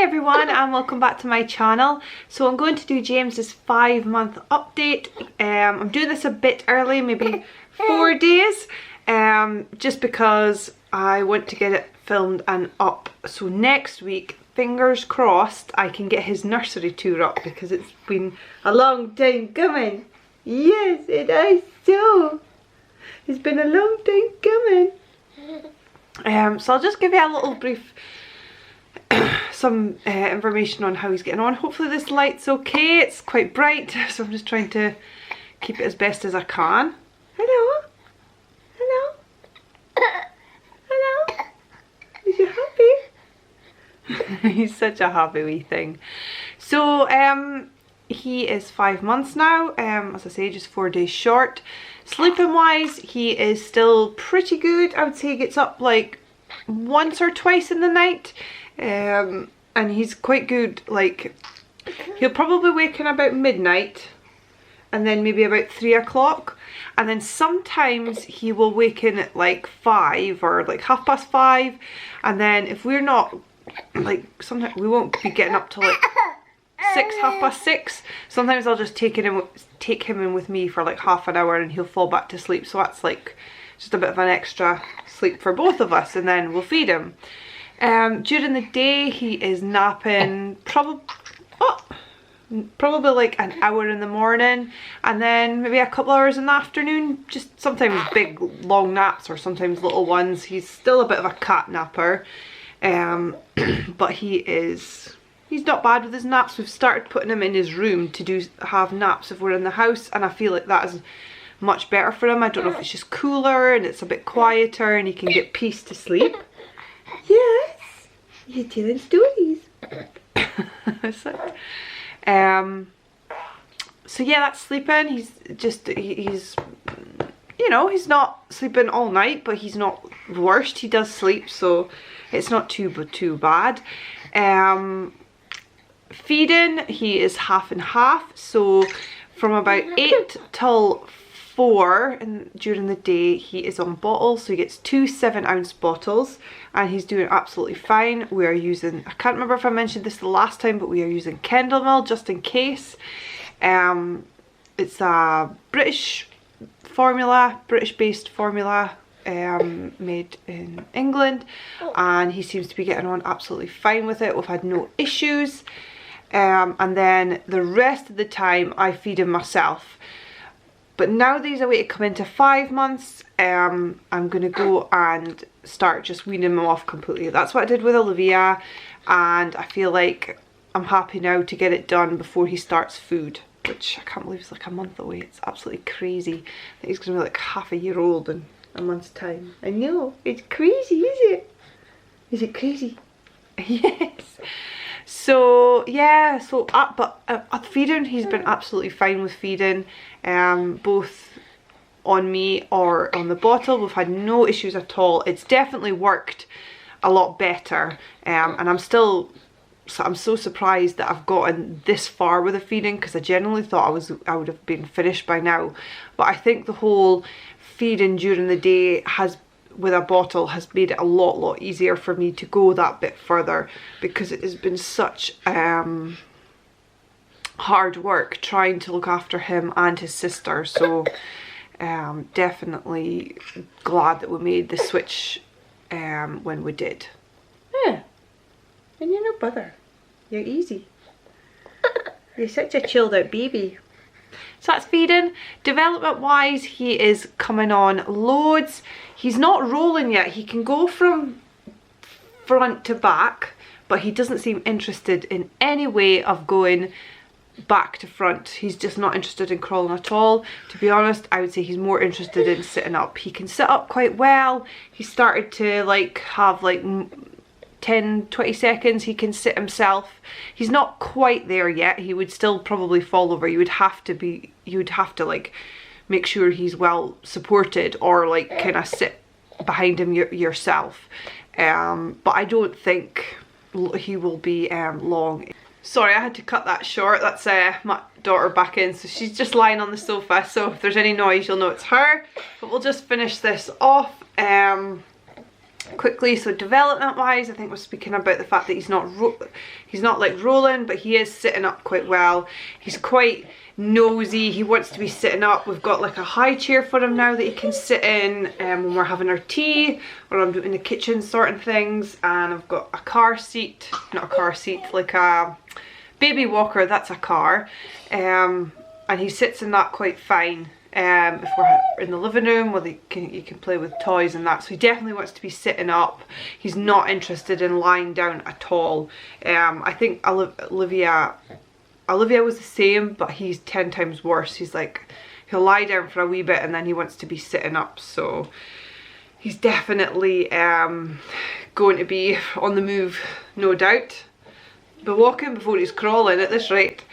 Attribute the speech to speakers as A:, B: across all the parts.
A: everyone, and welcome back to my channel. So I'm going to do James's 5-month update. I'm doing this a bit early, maybe 4 days, just because I want to get it filmed and up. So next week, fingers crossed, I can get his nursery tour up because it's been a long time coming. Yes, it is so. It's been a long time coming. So I'll just give you a little brief some information on how he's getting on. Hopefully this light's okay. It's quite bright, so I'm just trying to keep it as best as I can. Hello? Hello? Hello? Is you happy? He's such a happy wee thing. So he is 5 months now, as I say, just 4 days short. Sleeping wise, he is still pretty good. I would say he gets up like once or twice in the night. And he's quite good, like he'll probably wake in about midnight and then maybe about 3 o'clock, and then sometimes he will wake in at like 5 or like 5:30, and then if we're not, like, sometimes we won't be getting up till like 6, 6:30. Sometimes I'll just take him in with me for like half an hour and he'll fall back to sleep, so that's like just a bit of an extra sleep for both of us, and then we'll feed him. During the day he is napping probably like an hour in the morning, and then maybe a couple hours in the afternoon, just sometimes big long naps or sometimes little ones. He's still a bit of a cat napper, but he's not bad with his naps. We've started putting him in his room to have naps if we're in the house, and I feel like that is much better for him. I don't know if it's just cooler and it's a bit quieter and he can get peace to sleep. Yes, you're telling stories. So yeah, that's sleeping. He's you know, he's not sleeping all night, but he's not the worst. He does sleep, so it's not too bad. Feeding, he is half and half, so from about 8 till 4 during the day he is on bottles, so he gets 2 7-ounce bottles and he's doing absolutely fine. We are using, I can't remember if I mentioned this the last time, but we are using Kendall just in case. It's a British based formula, made in England, and he seems to be getting on absolutely fine with it. We've had no issues, and then the rest of the time I feed him myself. But now that he's away to come into 5 months, I'm going to go and start just weaning him off completely. That's what I did with Olivia, and I feel like I'm happy now to get it done before he starts food, which I can't believe is like a month away. It's absolutely crazy that he's going to be like half a year old in a month's time. I know, it's crazy, is it? Is it crazy? Yes. So yeah, so at feeding, he's been absolutely fine with feeding, both on me or on the bottle. We've had no issues at all. It's definitely worked a lot better, and I'm so surprised that I've gotten this far with the feeding, because I genuinely thought I would have been finished by now. But I think the whole feeding during the day with a bottle has made it a lot easier for me to go that bit further, because it has been such hard work trying to look after him and his sister. So definitely glad that we made the switch when we did. Yeah, and you're no bother, you're easy. You're such a chilled out baby. So that's feeding. Development wise, he is coming on loads. He's not rolling yet. He can go from front to back, but he doesn't seem interested in any way of going back to front. He's just not interested in crawling at all. To be honest, I would say he's more interested in sitting up. He can sit up quite well. He started to like have like 10-20 seconds he can sit himself. He's not quite there yet. He would still probably fall over. You would have to like make sure he's well supported, or like kind of sit behind him yourself, but I don't think he will be long. Sorry, I had to cut that short. That's my daughter back in, so she's just lying on the sofa, so if there's any noise you'll know it's her. But we'll just finish this off. quickly. So development wise, I think we're speaking about the fact that he's not like rolling, but he is sitting up quite well. He's quite nosy, he wants to be sitting up. We've got like a high chair for him now that he can sit in when we're having our tea, or I'm in the kitchen sorting things, and I've got a car seat, not a car seat, like a baby walker, that's a car, and he sits in that quite fine. If we're in the living room, well, you can play with toys and that. So he definitely wants to be sitting up. He's not interested in lying down at all. I think Olivia was the same, but he's 10 times worse. He's like, he'll lie down for a wee bit and then he wants to be sitting up. So he's definitely going to be on the move, no doubt. But walking before he's crawling at this rate.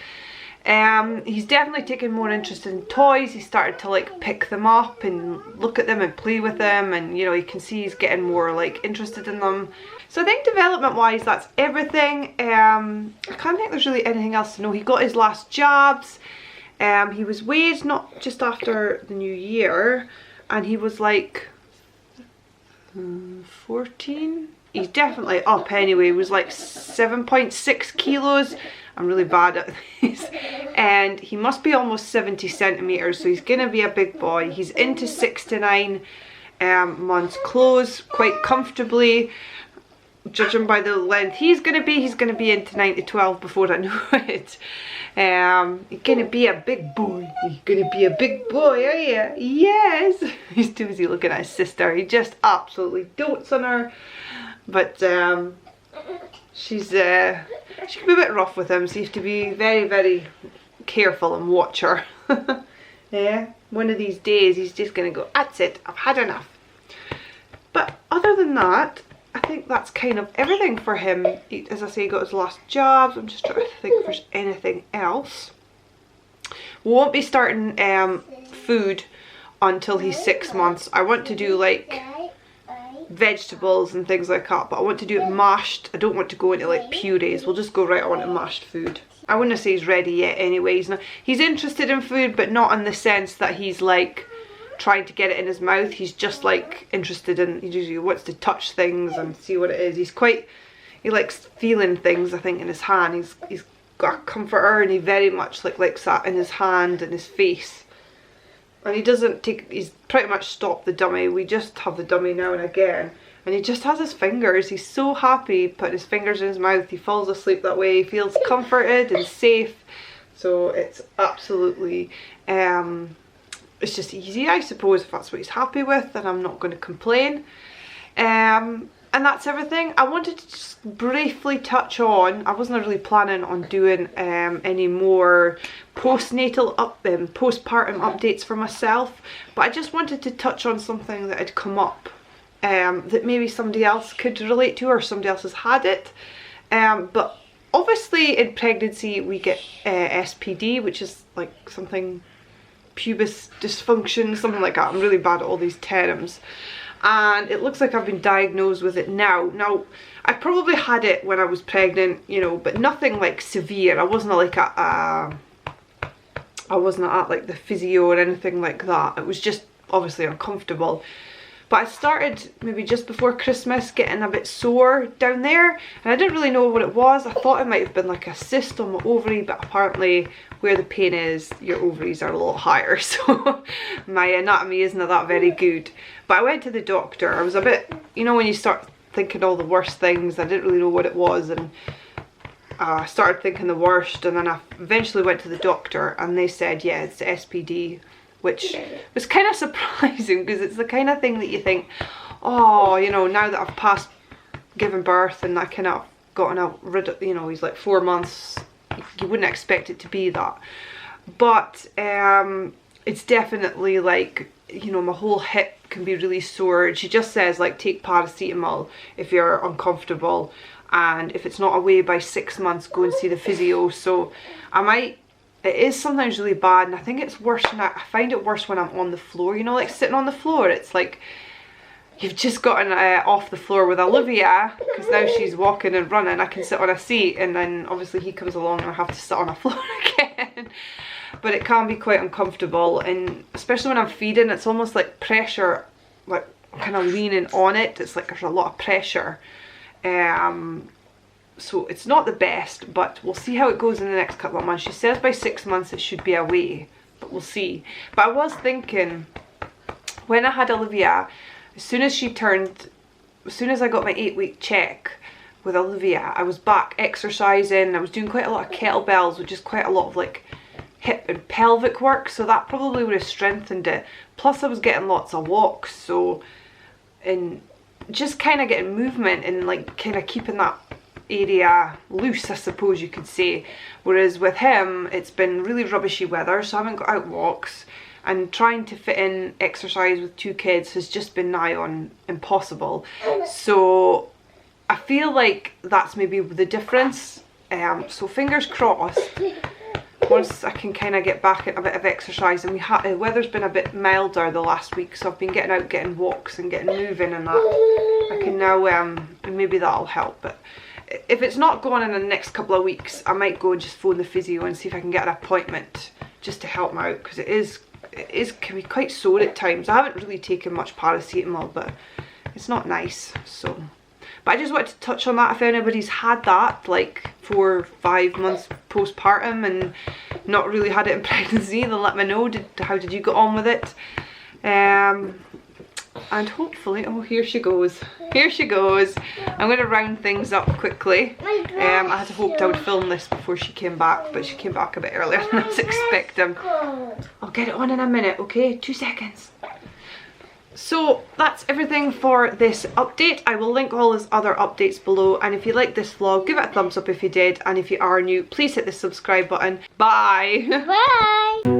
A: He's definitely taken more interest in toys. He started to like pick them up and look at them and play with them, and you know, you can see he's getting more like interested in them. So I think development wise that's everything. I can't think there's really anything else to know. He got his last jabs. He was weighed not just after the new year, and he was like 14. He's definitely up anyway. He was like 7.6 kilos. I'm really bad at this. And he must be almost 70 centimeters, so he's gonna be a big boy. He's into 6 to 9 months clothes quite comfortably. Judging by the length he's gonna be into 9 to 12 before I know it. He's gonna be a big boy. You're gonna be a big boy, are you? Yes. He's too busy looking at his sister. He just absolutely dotes on her. But she can be a bit rough with him, so you have to be very, very careful and watch her. Yeah, one of these days he's just gonna go, that's it, I've had enough. But other than that, I think that's kind of everything for him. As I say, he got his last jobs. I'm just trying to think if there's anything else. We won't be starting food until he's 6 months. I want to do like vegetables and things like that, but I want to do it mashed. I don't want to go into like purees. We'll just go right on to mashed food. I wouldn't say he's ready yet anyway. He's interested in food, but not in the sense that he's like trying to get it in his mouth. He's just like interested in, he wants to touch things and see what it is. He likes feeling things, I think, in his hand. He's got a comforter, and he very much likes that in his hand and his face. And he's pretty much stopped the dummy. We just have the dummy now and again. And he just has his fingers. He's so happy putting his fingers in his mouth. He falls asleep that way. He feels comforted and safe. So it's absolutely, it's just easy, I suppose, if that's what he's happy with, then I'm not going to complain. And that's everything. I wanted to just briefly touch on, I wasn't really planning on doing any more postpartum updates for myself, but I just wanted to touch on something that had come up that maybe somebody else could relate to, or somebody else has had it. But obviously in pregnancy we get SPD, which is like something, pubis dysfunction, something like that. I'm really bad at all these terms. And it looks like I've been diagnosed with it now. Now, I probably had it when I was pregnant, you know, but nothing like severe. I wasn't like I wasn't at like the physio or anything like that. It was just obviously uncomfortable. But I started maybe just before Christmas getting a bit sore down there, and I didn't really know what it was. I thought it might have been like a cyst on my ovary, but apparently where the pain is, your ovaries are a lot higher, so my anatomy isn't that very good. But I went to the doctor. I was a bit, you know, when you start thinking all the worst things, I didn't really know what it was, and I started thinking the worst, and then I eventually went to the doctor and they said, yeah, it's SPD. Which was kind of surprising, because it's the kind of thing that you think, oh, you know, now that I've passed giving birth and I kind of gotten rid of, you know, he's like 4 months, you wouldn't expect it to be that. But it's definitely like, you know, my whole hip can be really sore. She just says like take paracetamol if you're uncomfortable, and if it's not away by 6 months, go and see the physio. So it is sometimes really bad, and I think it's worse I find it worse when I'm on the floor, you know, like sitting on the floor. It's like you've just gotten off the floor with Olivia, because now she's walking and running. I can sit on a seat, and then obviously he comes along and I have to sit on a floor again. But it can be quite uncomfortable, and especially when I'm feeding, it's almost like pressure, like kind of leaning on it. It's like there's a lot of pressure. So it's not the best, but we'll see how it goes in the next couple of months. She says by 6 months it should be away, but we'll see. But I was thinking, when I had Olivia, as soon as I got my 8-week check with Olivia, I was back exercising. I was doing quite a lot of kettlebells, which is quite a lot of like hip and pelvic work, so that probably would have strengthened it. Plus I was getting lots of walks, so, and just kind of getting movement and like kind of keeping that area loose, I suppose you could say. Whereas with him, it's been really rubbishy weather, so I haven't got out walks, and trying to fit in exercise with 2 kids has just been nigh on impossible. So I feel like that's maybe the difference. So fingers crossed, once I can kind of get back at a bit of exercise, and the weather's been a bit milder the last week, so I've been getting out, getting walks and getting moving and that. I can now, and maybe that'll help. But if it's not going in the next couple of weeks, I might go and just phone the physio and see if I can get an appointment just to help me out, because it can be quite sore at times. I haven't really taken much paracetamol, but it's not nice. So, but I just wanted to touch on that. If anybody's had that, like 4 or 5 months postpartum and not really had it in pregnancy, then let me know. How did you get on with it? And hopefully, oh, here she goes. Here she goes. I'm going to round things up quickly. I had hoped I would film this before she came back, but she came back a bit earlier than I was expecting. I'll get it on in a minute, okay? 2 seconds. So that's everything for this update. I will link all his other updates below, and if you like this vlog, give it a thumbs up if you did, and if you are new, please hit the subscribe button. Bye!
B: Bye!